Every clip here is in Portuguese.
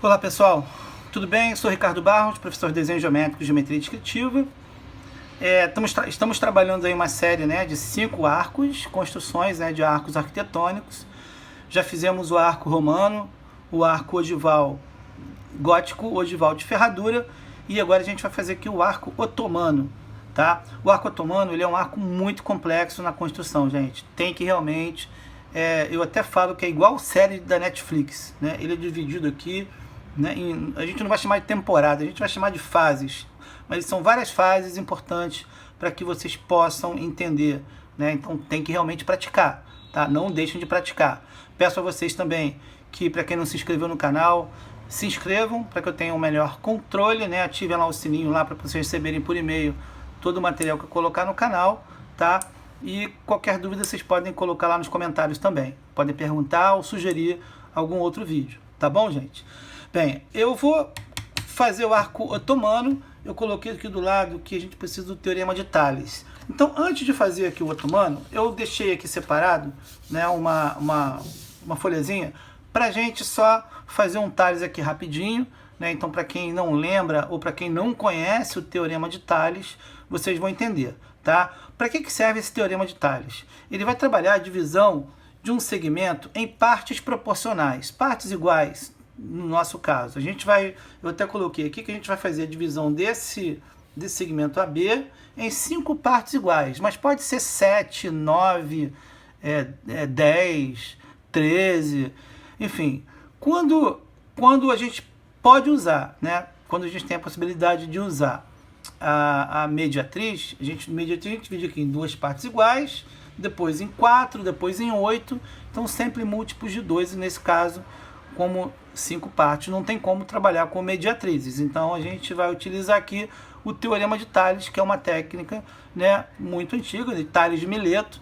Olá pessoal, tudo bem? Sou Ricardo Barros, professor de desenho geométrico e geometria descritiva. Estamos trabalhando aí uma série, né, de 5 arcos, construções, né, de arcos arquitetônicos. Já fizemos o arco romano, o arco ogival gótico, ogival de ferradura, e agora a gente vai fazer aqui o arco otomano. Tá? O arco otomano ele é um arco muito complexo na construção, gente. Tem que realmente... eu até falo que é igual série da Netflix, né? Ele é dividido aqui, né, a gente não vai chamar de temporada, a gente vai chamar de fases. Mas são várias fases importantes para que vocês possam entender, né? Então tem que realmente praticar, tá? Não deixem de praticar. Peço a vocês também que, para quem não se inscreveu no canal, se inscrevam para que eu tenha um melhor controle, né? Ativem lá o sininho lá para vocês receberem por e-mail todo o material que eu colocar no canal, tá? E qualquer dúvida vocês podem colocar lá nos comentários também. Podem perguntar ou sugerir algum outro vídeo, tá bom, gente? Bem, eu vou fazer o arco otomano. Eu coloquei aqui do lado que a gente precisa do Teorema de Tales. Então, antes de fazer aqui o otomano, eu deixei aqui separado, né, uma folhazinha para a gente só fazer um Tales aqui rapidinho, né? Então, para quem não lembra ou para quem não conhece o Teorema de Tales, vocês vão entender, tá? Para que serve esse Teorema de Tales? Ele vai trabalhar a divisão de um segmento em partes proporcionais, partes iguais, no nosso caso. Eu até coloquei aqui que a gente vai fazer a divisão desse segmento AB em 5 partes iguais, mas pode ser 7, 9, 10, 13, enfim. Quando a gente pode usar, né? Quando a gente tem a possibilidade de usar a mediatriz, a gente divide aqui em 2 partes iguais, depois em 4, depois em 8, então sempre múltiplos de 2, e nesse caso, como 5 partes, não tem como trabalhar com mediatrizes. Então a gente vai utilizar aqui o Teorema de Tales, que é uma técnica, né, muito antiga, de Tales de Mileto.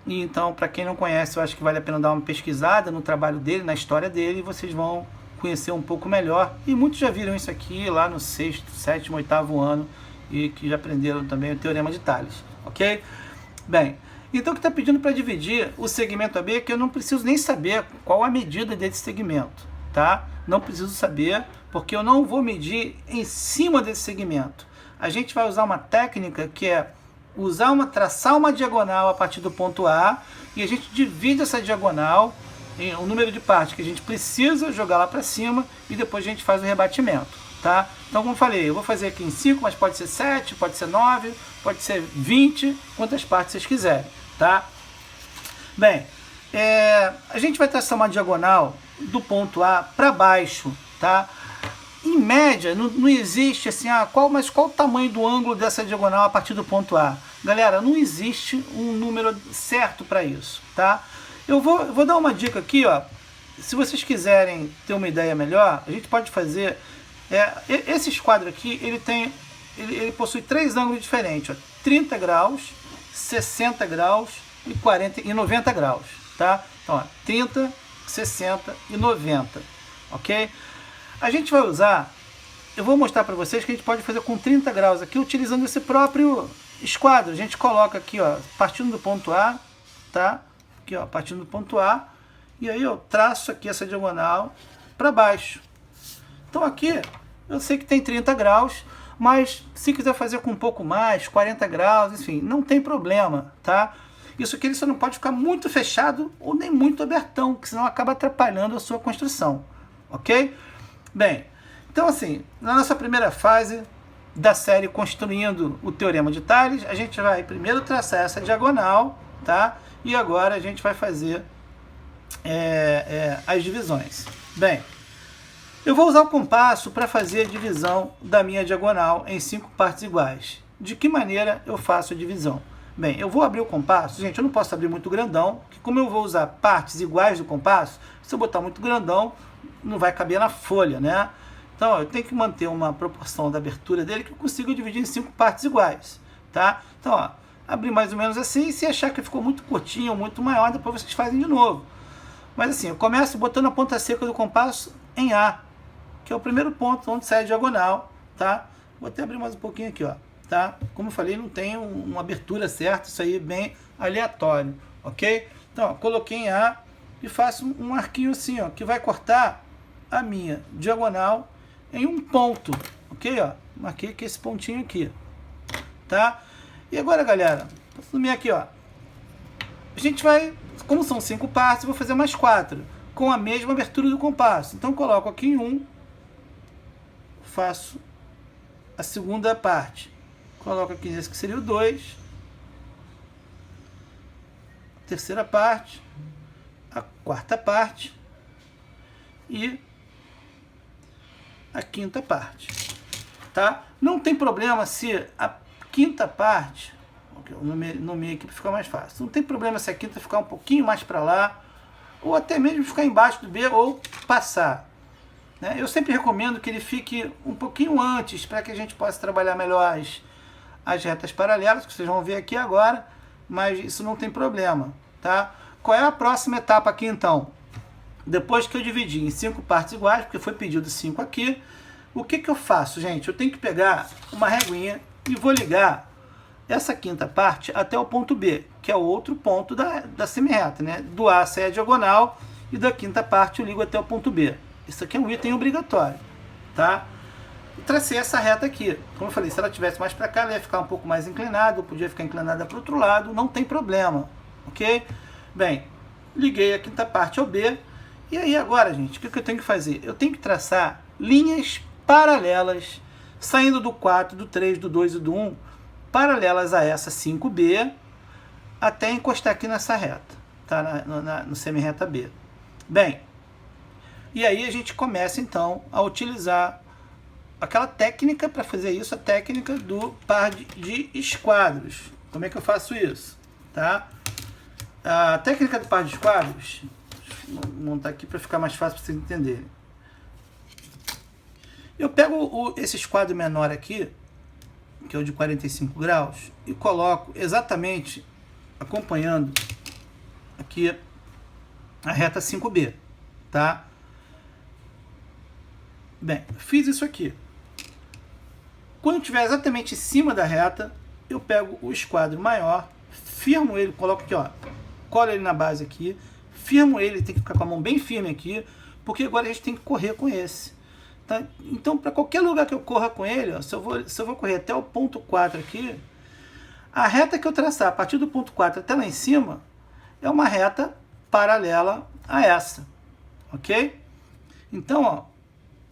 E então, para quem não conhece, eu acho que vale a pena dar uma pesquisada no trabalho dele, na história dele, e vocês vão conhecer um pouco melhor. E muitos já viram isso aqui lá no 6º, 7º, 8º ano, e que já aprenderam também o Teorema de Tales, ok? Bem, então que está pedindo para dividir o segmento AB, que eu não preciso nem saber qual a medida desse segmento, tá? Não preciso saber, porque eu não vou medir em cima desse segmento. A gente vai usar uma técnica que é traçar uma diagonal a partir do ponto A, e a gente divide essa diagonal em um número de partes que a gente precisa jogar lá para cima, e depois a gente faz o rebatimento, tá? Então, como eu falei, eu vou fazer aqui em 5, mas pode ser 7, pode ser 9, pode ser 20, quantas partes vocês quiserem, tá? Bem, a gente vai traçar uma diagonal do ponto A para baixo, tá? Em média, não existe assim, mas qual o tamanho do ângulo dessa diagonal a partir do ponto A? Galera, não existe um número certo para isso, tá? Eu vou dar uma dica aqui, ó. Se vocês quiserem ter uma ideia melhor, a gente pode fazer... esse esquadro aqui, ele possui 3 ângulos diferentes, ó, 30 graus, 60 graus e 90 graus, tá? Então, ó, 30, 60 e 90, ok? A gente vai usar, eu vou mostrar para vocês que a gente pode fazer com 30 graus aqui, utilizando esse próprio esquadro. A gente coloca aqui, ó, partindo do ponto A, tá? Aqui, ó, partindo do ponto A, e aí eu traço aqui essa diagonal para baixo. Então aqui, eu sei que tem 30 graus, mas se quiser fazer com um pouco mais, 40 graus, enfim, não tem problema, tá? Isso aqui ele só não pode ficar muito fechado ou nem muito abertão, que senão acaba atrapalhando a sua construção, ok? Bem, então assim, na nossa primeira fase da série Construindo o Teorema de Tales, a gente vai primeiro traçar essa diagonal, tá? E agora a gente vai fazer as divisões. Bem, eu vou usar o compasso para fazer a divisão da minha diagonal em 5 partes iguais. De que maneira eu faço a divisão? Bem, eu vou abrir o compasso. Gente, eu não posso abrir muito grandão, porque como eu vou usar partes iguais do compasso, se eu botar muito grandão, não vai caber na folha, né? Então, ó, eu tenho que manter uma proporção da abertura dele que eu consigo dividir em 5 partes iguais, tá? Então, ó, abrir mais ou menos assim, e se achar que ficou muito curtinho ou muito maior, depois vocês fazem de novo. Mas assim, eu começo botando a ponta seca do compasso em A, que é o primeiro ponto onde sai a diagonal, tá? Vou até abrir mais um pouquinho aqui, ó, tá? Como eu falei, não tem uma abertura certa, isso aí é bem aleatório, ok? Então, ó, coloquei em A e faço um arquinho assim, ó, que vai cortar a minha diagonal em um ponto, ok? Ó, marquei aqui esse pontinho aqui, tá? E agora, galera, vou assumir aqui, ó. A gente vai, como são 5 partes, eu vou fazer mais 4, com a mesma abertura do compasso. Então, coloco aqui em 1, faço a segunda parte. Coloco aqui nesse que seria o 2, a terceira parte, a quarta parte e a quinta parte, tá? Não tem problema se a quinta parte, eu nomeei aqui para ficar mais fácil, não tem problema se a quinta ficar um pouquinho mais para lá, ou até mesmo ficar embaixo do B ou passar, né? Eu sempre recomendo que ele fique um pouquinho antes, para que a gente possa trabalhar melhor as retas paralelas, que vocês vão ver aqui agora, mas isso não tem problema, tá? Qual é a próxima etapa aqui então? Depois que eu dividi em 5 partes iguais, porque foi pedido 5 aqui, o que eu faço, gente? Eu tenho que pegar uma reguinha e vou ligar essa quinta parte até o ponto B, que é o outro ponto da semirreta, né? Do A sai a diagonal e da quinta parte eu ligo até o ponto B. Isso aqui é um item obrigatório, tá? E tracei essa reta aqui. Como eu falei, se ela tivesse mais para cá, ela ia ficar um pouco mais inclinada, ou podia ficar inclinada para o outro lado, não tem problema, ok? Bem, liguei a quinta parte ao B. E aí agora, gente, o que eu tenho que fazer? Eu tenho que traçar linhas paralelas, saindo do 4, do 3, do 2 e do 1, paralelas a essa 5B, até encostar aqui nessa reta, tá? No semirreta B. Bem, e aí a gente começa então a utilizar aquela técnica para fazer isso, a técnica do par de esquadros. Como é que eu faço isso? Tá? A técnica do par de esquadros, vou montar aqui para ficar mais fácil para vocês entenderem. Eu pego esse esquadro menor aqui, que é o de 45 graus, e coloco exatamente acompanhando aqui a reta 5B, tá? Bem, fiz isso aqui. Quando estiver exatamente em cima da reta, eu pego o esquadro maior, firmo ele, coloco aqui, ó, colo ele na base aqui, firmo ele, tem que ficar com a mão bem firme aqui, porque agora a gente tem que correr com esse. Tá? Então, para qualquer lugar que eu corra com ele, ó, se eu vou correr até o ponto 4 aqui, a reta que eu traçar a partir do ponto 4 até lá em cima, é uma reta paralela a essa, ok? Então, ó,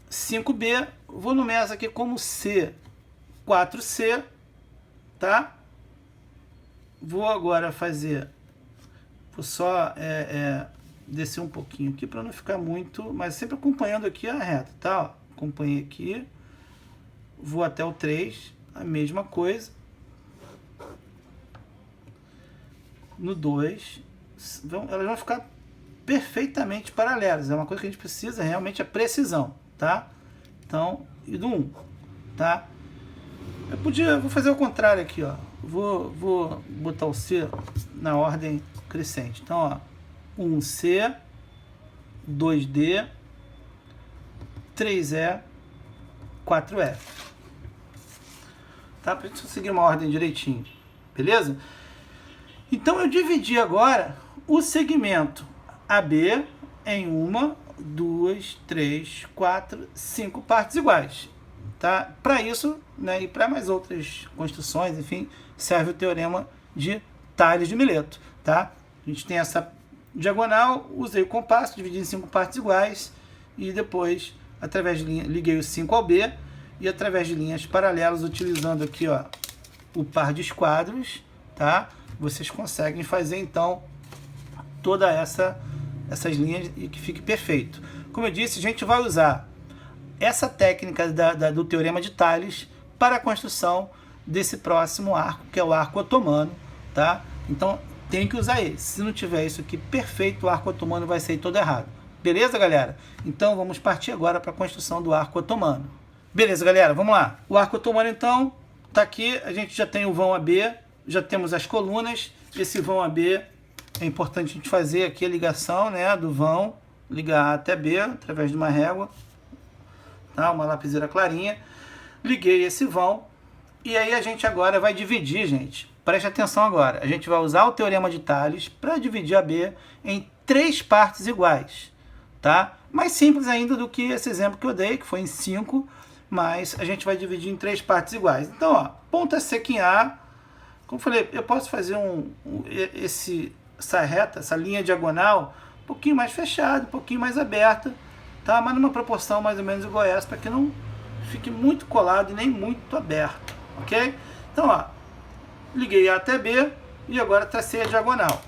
5B, vou nomear essa aqui como C, 4C, tá? Vou agora fazer, vou só descer um pouquinho aqui para não ficar muito, mas sempre acompanhando aqui a reta, tá? Ó, acompanhei aqui, vou até o 3, a mesma coisa. No 2, elas vão ficar perfeitamente paralelas, é uma coisa que a gente precisa realmente, a precisão, tá? Então, e do 1, tá? Vou fazer o contrário aqui, ó. Vou botar o C na ordem crescente. Então, ó, 1C, 2D, 3E, 4F. Tá? Pra gente seguir uma ordem direitinho, beleza? Então, eu dividi agora o segmento AB em 1, 2, 3, 4, 5 partes iguais. Tá? Para isso, né, e para mais outras construções, enfim, serve o teorema de Tales de Mileto. Tá? A gente tem essa diagonal, usei o compasso, dividi em 5 partes iguais e depois, através de linha, liguei o 5 ao B e através de linhas paralelas, utilizando aqui, ó, o par de esquadros, tá? Vocês conseguem fazer então toda essas linhas e que fique perfeito. Como eu disse, a gente vai usar essa técnica do teorema de Tales para a construção desse próximo arco, que é o arco otomano, tá? Então, tem que usar ele. Se não tiver isso aqui perfeito, o arco otomano vai sair todo errado. Beleza, galera? Então, vamos partir agora para a construção do arco otomano. Beleza, galera? Vamos lá. O arco otomano, então, tá aqui. A gente já tem o vão AB, já temos as colunas. Esse vão AB, é importante a gente fazer aqui a ligação, né, do vão, ligar A até B, através de uma régua, tá? Uma lapiseira clarinha. Liguei esse vão. E aí a gente agora vai dividir, gente. Preste atenção agora. A gente vai usar o teorema de Tales para dividir a B em 3 partes iguais, tá? mais simples ainda do que esse exemplo que eu dei, que foi em 5, mas a gente vai dividir em 3 partes iguais. Então, ó, ponta seca em A, como eu falei, eu posso fazer essa reta, essa linha diagonal, um pouquinho mais fechada, um pouquinho mais aberta, tá? Mas numa proporção mais ou menos igual a essa, para que não fique muito colado e nem muito aberto, ok? Então, ó, liguei A até B e agora tracei a diagonal.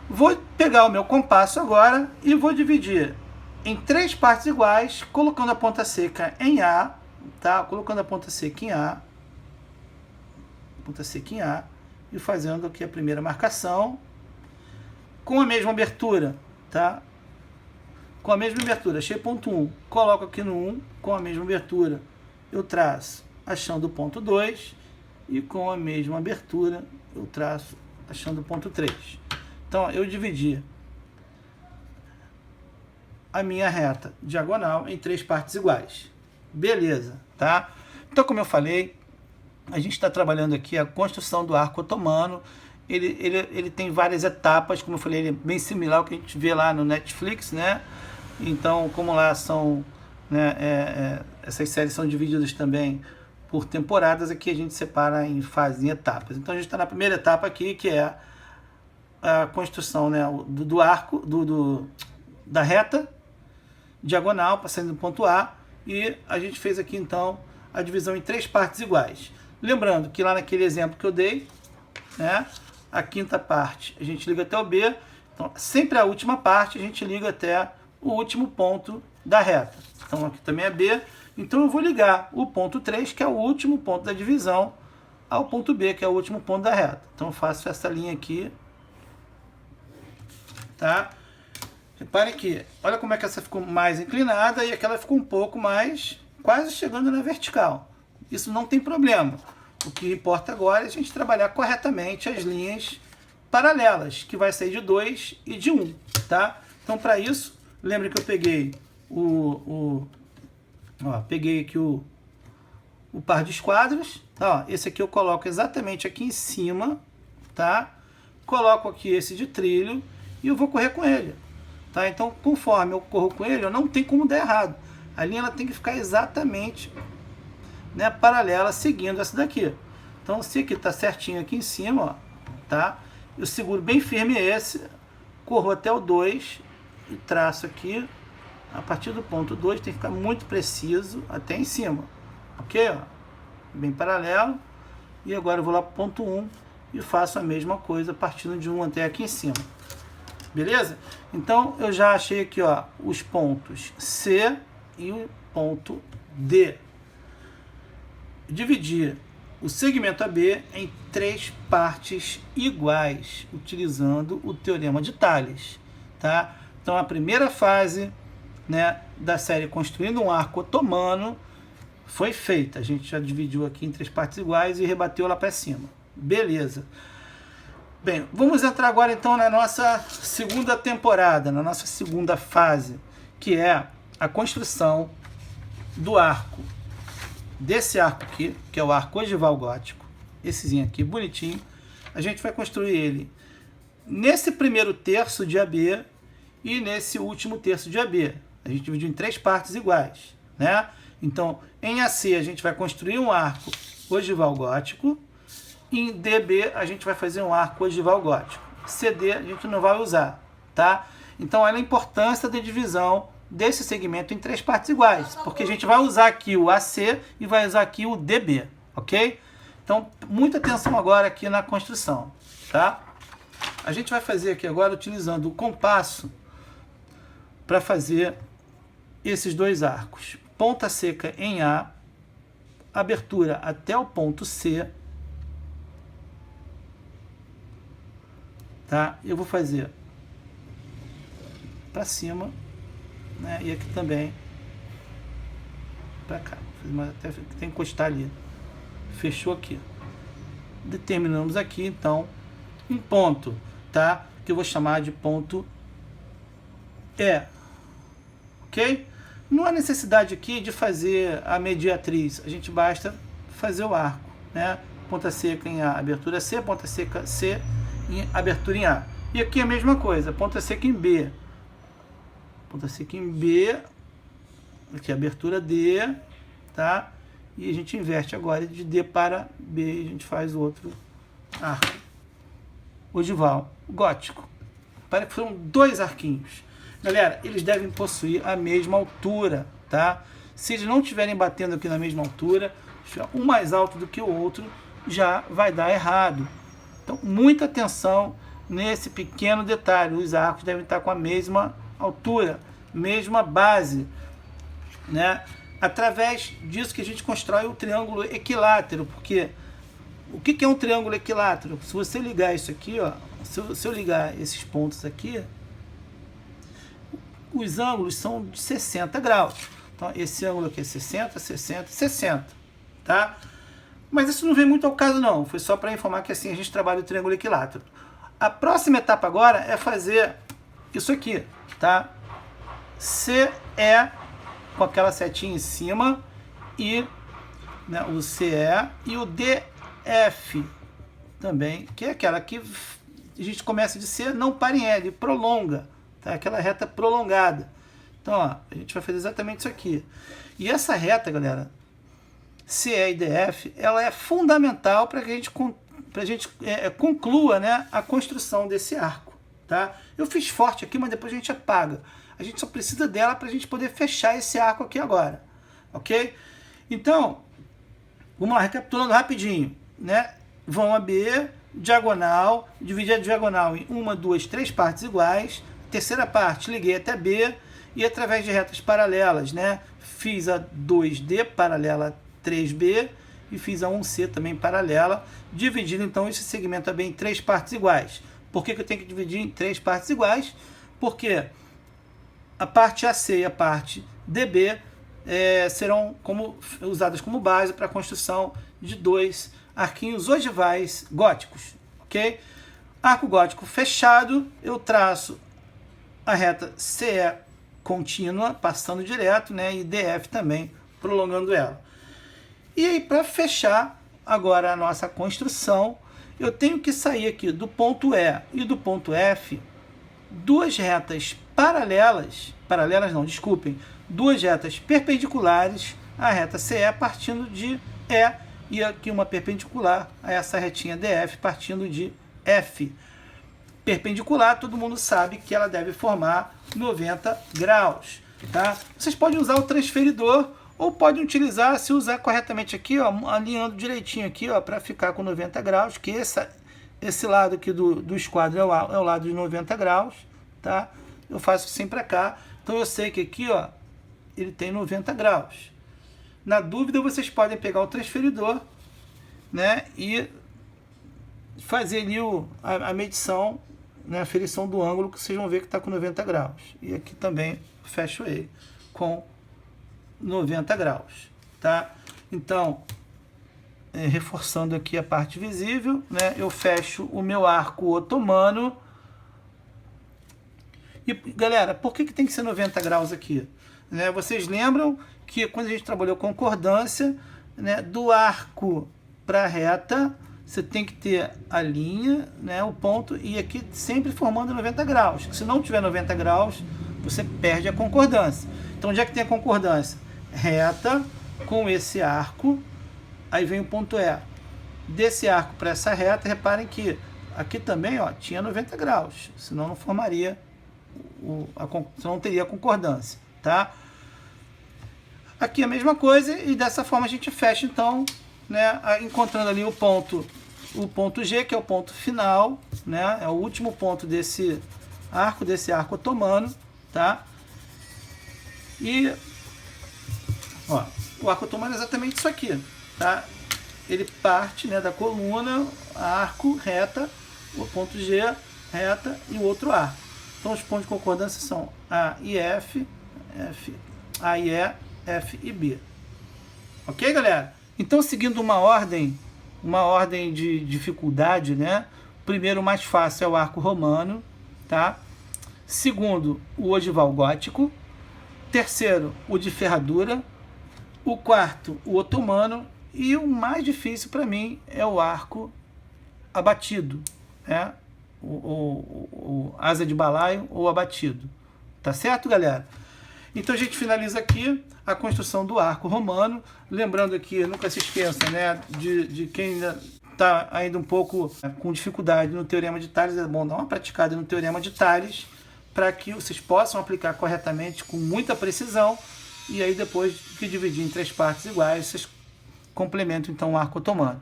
Vou pegar o meu compasso agora e vou dividir em 3 partes iguais, colocando a ponta seca em A, tá? Colocando a ponta seca em A, e fazendo aqui a primeira marcação com a mesma abertura, tá? Com a mesma abertura, achei ponto 1, coloco aqui no 1, com a mesma abertura eu traço achando o ponto 2 e com a mesma abertura eu traço achando o ponto 3. Então, eu dividi a minha reta diagonal em 3 partes iguais. Beleza, tá? Então, como eu falei, a gente está trabalhando aqui a construção do arco otomano. Ele tem várias etapas, como eu falei, ele é bem similar ao que a gente vê lá no Netflix, né? Então, como lá são, né, essas séries são divididas também por temporadas, aqui a gente separa em fases, em etapas. Então, a gente está na primeira etapa aqui, que é a construção, né, do arco, da reta diagonal, passando do ponto A, e a gente fez aqui, então, a divisão em 3 partes iguais. Lembrando que lá naquele exemplo que eu dei, né, a quinta parte a gente liga até o B, então sempre a última parte a gente liga até o último ponto da reta. Então aqui também é B, então eu vou ligar o ponto 3, que é o último ponto da divisão, ao ponto B, que é o último ponto da reta. Então eu faço essa linha aqui, tá? Reparem que, olha como é que essa ficou mais inclinada e aquela ficou um pouco mais, quase chegando na vertical. Isso não tem problema. O que importa agora é a gente trabalhar corretamente as linhas paralelas, que vai sair de 2 e de 1, tá? Então, para isso, lembre que eu peguei peguei aqui o par de esquadros, tá? Ó, esse aqui eu coloco exatamente aqui em cima, tá? Coloco aqui esse de trilho e eu vou correr com ele, tá? Então, conforme eu corro com ele, eu não tem como dar errado. A linha ela tem que ficar exatamente, né, paralela, seguindo essa daqui. Então, se aqui está certinho aqui em cima, ó, tá? Eu seguro bem firme esse, corro até o 2 e traço aqui. A partir do ponto 2 tem que ficar muito preciso até em cima, ok? Ó, bem paralelo. E agora eu vou lá para o ponto 1 e faço a mesma coisa partindo de 1 até aqui em cima. Beleza? Então, eu já achei aqui, ó, os pontos C e o ponto D. Dividir o segmento AB em 3 partes iguais, utilizando o teorema de Tales, tá? Então, a primeira fase, né, da série Construindo um Arco Otomano foi feita. A gente já dividiu aqui em 3 partes iguais e rebateu lá para cima. Beleza. Bem, vamos entrar agora então na nossa segunda temporada, na nossa segunda fase, que é a construção do arco. Desse arco aqui, que é o arco ogival gótico, essezinho aqui, bonitinho, a gente vai construir ele nesse primeiro terço de AB e nesse último terço de AB. A gente dividiu em 3 partes iguais, né? Então, em AC a gente vai construir um arco ogival gótico, em DB a gente vai fazer um arco ogival gótico. CD a gente não vai usar, tá? Então, olha a importância da divisão desse segmento em 3 partes iguais, porque a gente vai usar aqui o AC e vai usar aqui o DB, ok? Então, muita atenção agora aqui na construção, tá? A gente vai fazer aqui agora utilizando o compasso para fazer esses 2 arcos. Ponta seca em A, abertura até o ponto C, tá? Eu vou fazer para cima, né? E aqui também para cá, até tem que encostar ali. Fechou aqui. Determinamos aqui então um ponto, tá? Que eu vou chamar de ponto E, ok? Não há necessidade aqui de fazer a mediatriz, a gente basta fazer o arco, né? Ponta seca em A, abertura C, ponta seca C, em abertura em A. E aqui a mesma coisa, ponta seca em B, ponta seca em B, aqui abertura D, tá? E a gente inverte agora de D para B e a gente faz o outro arco ogival gótico. Para que foram 2 arquinhos. Galera, eles devem possuir a mesma altura, tá? Se eles não estiverem batendo aqui na mesma altura, um mais alto do que o outro, já vai dar errado. Então, muita atenção nesse pequeno detalhe. Os arcos devem estar com a mesma altura, mesma base, né? Através disso que a gente constrói o triângulo equilátero, porque o que é um triângulo equilátero? Se você ligar isso aqui, ó, se eu ligar esses pontos aqui, os ângulos são de 60 graus. Então, esse ângulo aqui é 60, 60, 60, tá? Mas isso não vem muito ao caso, não. Foi só para informar que assim a gente trabalha o triângulo equilátero. A próxima etapa agora é fazer isso aqui, tá? CE com aquela setinha em cima e, né, o CE e o DF também, que é aquela que a gente começa de C, não para em L, prolonga, tá? Aquela reta prolongada. Então, ó, a gente vai fazer exatamente isso aqui. E essa reta, galera, CE e DF, ela é fundamental para que a gente conclua, né, a construção desse arco, tá? Eu fiz forte aqui, mas depois a gente apaga. A gente só precisa dela para a gente poder fechar esse arco aqui agora, ok? Então, vamos lá, recapitulando rapidinho, né? Vão a B, diagonal, dividir a diagonal em 1, 2, 3 partes iguais. Terceira parte, liguei até B e através de retas paralelas, né? Fiz a 2D paralela a 3B e fiz a 1C também paralela, dividindo então esse segmento AB em 3 partes iguais. Por que eu tenho que dividir em 3 partes iguais? Porque a parte AC e a parte DB serão usadas como base para a construção de 2 arquinhos ogivais góticos, ok? Arco gótico fechado, eu traço a reta CE contínua, passando direto, né? E DF também, prolongando ela. E aí, para fechar agora a nossa construção, eu tenho que sair aqui do ponto E e do ponto F, 2 retas duas retas perpendiculares à reta CE partindo de E e aqui uma perpendicular a essa retinha DF partindo de F. Perpendicular, todo mundo sabe que ela deve formar 90 graus, tá? Vocês podem usar o transferidor ou podem utilizar, se usar corretamente aqui, ó, alinhando direitinho aqui, ó, para ficar com 90 graus, que esse lado aqui do esquadro é o lado de 90 graus, tá? Eu faço assim para cá, então eu sei que aqui, ó, ele tem 90 graus. Na dúvida, vocês podem pegar o transferidor, né, e fazer ali a medição, né, a aferição do ângulo, que vocês vão ver que está com 90 graus. E aqui também fecho ele com 90 graus, tá? Então, reforçando aqui a parte visível, né, eu fecho o meu arco otomano. E, galera, por que tem que ser 90 graus aqui? Né, vocês lembram que quando a gente trabalhou concordância, né, do arco para a reta, você tem que ter a linha, né, o ponto, e aqui sempre formando 90 graus. Se não tiver 90 graus, você perde a concordância. Então, onde é que tem a concordância? Reta com esse arco, aí vem o ponto E. Desse arco para essa reta, reparem que aqui também, ó, tinha 90 graus, senão não formaria, senão não teria concordância, tá? Aqui a mesma coisa, e dessa forma a gente fecha, então, né, encontrando ali o ponto G, que é o ponto final, né, é o último ponto desse arco otomano, tá? E, ó, o arco otomano é exatamente isso aqui, tá? Ele parte, né, da coluna, arco, reta, o ponto G, reta e o outro arco. Então os pontos de concordância são A e F, A e E, F e B. Ok, galera? Então, seguindo uma ordem de dificuldade, né? Primeiro, o mais fácil é o arco romano, tá? Segundo, o ogival gótico. Terceiro, o de ferradura. O quarto, o otomano. E o mais difícil para mim é o arco abatido, né? O asa de balaio ou abatido, Tá certo, galera? Então a gente finaliza aqui a construção do arco romano. Lembrando aqui, nunca se esqueça, né, de quem ainda está ainda um pouco com dificuldade no Teorema de Tales, é bom dar uma praticada no Teorema de Tales para que vocês possam aplicar corretamente, com muita precisão, e aí depois que dividir em 3 partes iguais, vocês complementam então o arco otomano.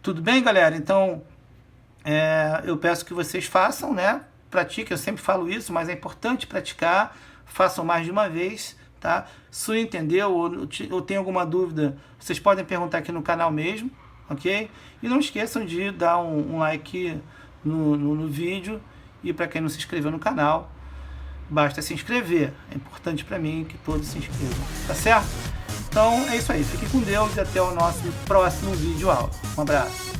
Tudo bem, galera? Então eu peço que vocês façam, né? Pratiquem, eu sempre falo isso, mas é importante praticar, façam mais de uma vez, tá? Se entendeu ou tem alguma dúvida, vocês podem perguntar aqui no canal mesmo, ok? E não esqueçam de dar um like no vídeo, e para quem não se inscreveu no canal, basta se inscrever. É importante para mim que todos se inscrevam, tá certo? Então é isso aí, fiquem com Deus e até o nosso próximo vídeo aula. Um abraço.